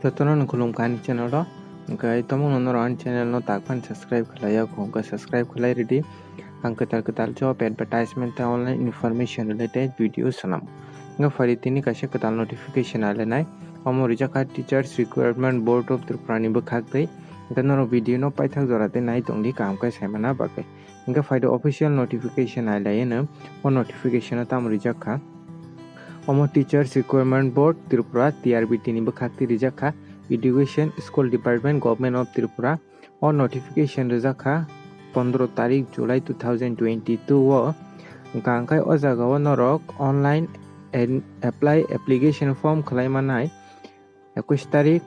Jotono khulumkani channel ro hingkai tomon no ron channel no takpan subscribe khlaya khumka subscribe khlai ready ang ketal job advertisement online information related videos sanam nga fari tini kaisa ketal notification alenai omo rijaka teachers requirement board of Tripura ni bukhak dei ganaro video no paithak jorate nai tongdi kam kai saimana bagai nga faido official notification alayena o notification tam rijaka omo teachers requirement board Tripura TRBT ni bukhakti rijaka education school department government of Tripura o notification rijaka 15 तारिख जुलाई 2022 o gangkai o jaga o norok online apply application form khlaimanai 21 तारिख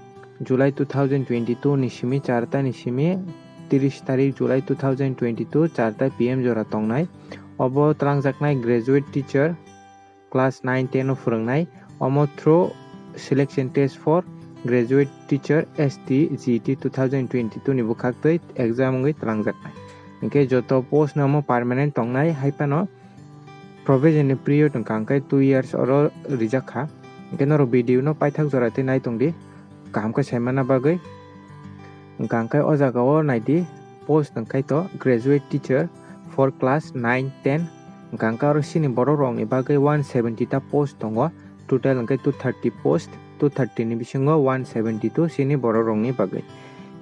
जुलाई 2022 ni simi 4 ta ni simi 30 तारिख जुलाई 2022 4 ta pm jora tongnai obo trangjaknai graduate teacher class 9 10 o phurungnai omo through selection test for graduate teacher ST GT 2022 ni bukhaktui exam ngai trangjaknai ingke joto post namo permanent tongnai haipano provisional period kangkai 2 years oro rijakha ingke noro video no paithak jorate nai tongdi kam ka saimana bagai kangkai o jaga o naidi post ngkai to graduate teacher for class 9 10 gangka ro sini borok rok ni bagai 170 ta post tongo total ngkai 230 post 230 ni bisingo 172 sini borok rok ni bagai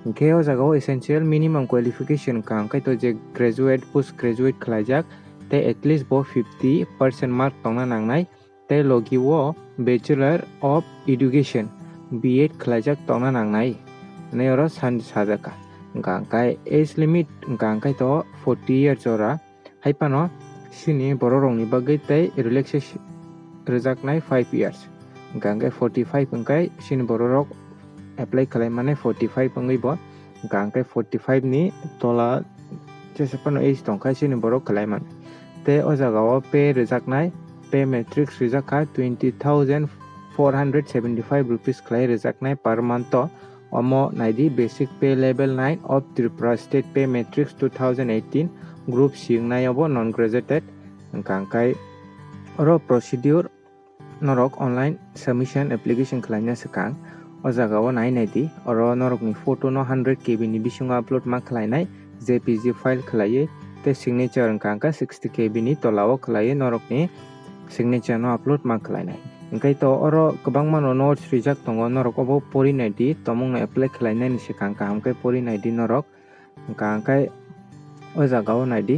ingke o jaga o essential minimum qualification kangkai to je graduate post graduate khlaijak te at least bo 50% mark tongna nangnai te logi o bachelor of education B.Ed khlaijak tongna nangnai ne oro san sajaka gangkai age limit gangkai to 40 years ora haipano sini borok rok ni bagai tei relaxation rejaknai 5 years gangkai 45 engkai sini borok rok apply khlaimane 45 engai bo gangkai 45 ni tola jesapano age tongkai sini borok khlaiman te o jaga o pay rejaknai pay matrix rijaka 20,475 rupees khlai rejaknai per month to omo naidi basic pay level 9 of Tripura state pay matrix 2018 group singnai obo non graduated gangkai oro procedure norok online submission application khlaina sekang o jaga o nai di oro norok ni photo no 100 KB ni bisingo upload ma khlainai JPG file khlaiye te signature gangka 60 KB ni tolao khlaiye norok ni signature no upload ma khlainai ingkai to oro kwbangma no notes rijak tongo norok obo porinai di tomong no apply khlainai ni sekang kahamkai porinai di norok gangkai o jaga o nai di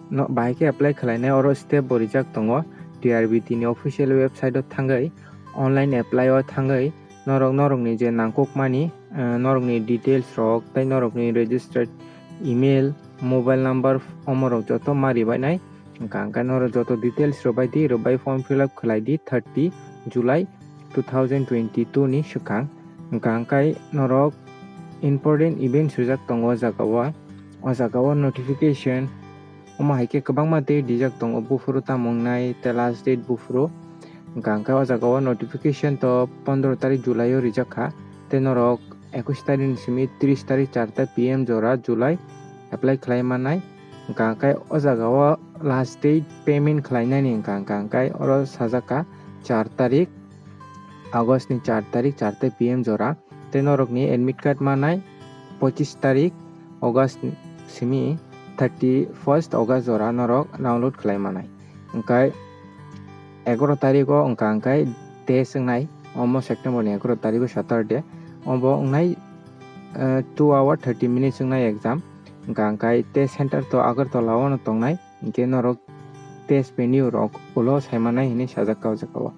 no bahike apply khlainai oro step bo rijak tongo TRBT ni official website o thangai online apply o thangai norok ni je nangkok mani norok ni details rok tai norok ni registered email mobile number omorok joto mari bainai gangkai norok joto details ro bai di ro bai form fill up khlai di 30 July 2022 ni sekang gangkai norok important events rijak tongo o jaga o notification omo haike kwbangma date dijak tongo bufuru tamongnai te last date bufuru gangkai o jaga o notification to 15 तारिख जुलाई o rijakha te norok 21 तारिख ni simi 30 तारिख 4 ta pm jora July apply khlaimanai gangkai o jaga o last date payment khlainani gangkai oro sajaka 4 तारिख August ni 4 तारिख 4 ta pm jora te norok ni admit card manai 25 तारिख August simi 31st August jora norok download khlaimanai engkai 11 तारिख o engkai test ngai omo September ni 11 तारिख o Saturday obo ngai 2 hour 30 minutes ngai exam engkai test center to Agartala o no tongnai engke norok test venue rok ulo saimanai hini sajaka jakawa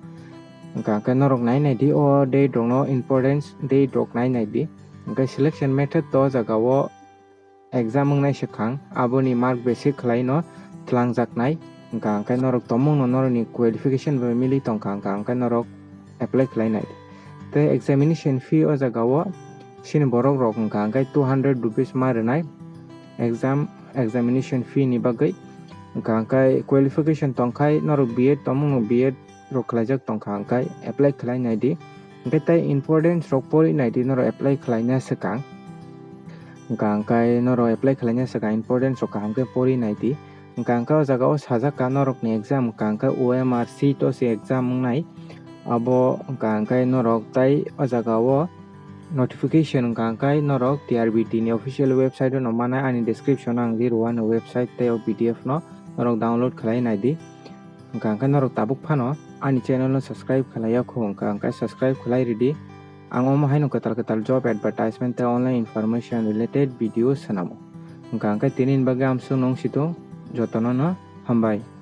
engkai norok nai di o date rok no importance date rok nai di engkai selection method to jagao exam ngai sekhang aboni mark basic khlai no tlangjaknai gangkai norok tomong no norok ni qualification by mili tongkang gangkai norok apply khlainai te examination fee o jagao sini borok rok gangkai 200 rupees marinai examination fee ni bagai gangkai qualification tongkai norok B.Ed tomong no B.Ed rok khlaijak tongkang gangkai apply khlainai di engkai tai importance rok porinai di norok apply khlaina sekang gangkai norok apply khlaina sekang importance rok kahamkai porinai di gangkai o jaga o sajaka norok ni exam gangkai OMR to se exam ngai abo gangkai norok tai o jaga o notification hingkangkai norok TRBT ni official website no mana ani description ang liruan website teo PDF no norok download khalai naidi hingkangkai norok tabuk phano ani channel no subscribe khalai ko hingkangkai subscribe khalai ready ang omo haino ketal job advertisement te online information related videos sanamo hingkangkai tinin baga amsung nong situng jotono no hambai.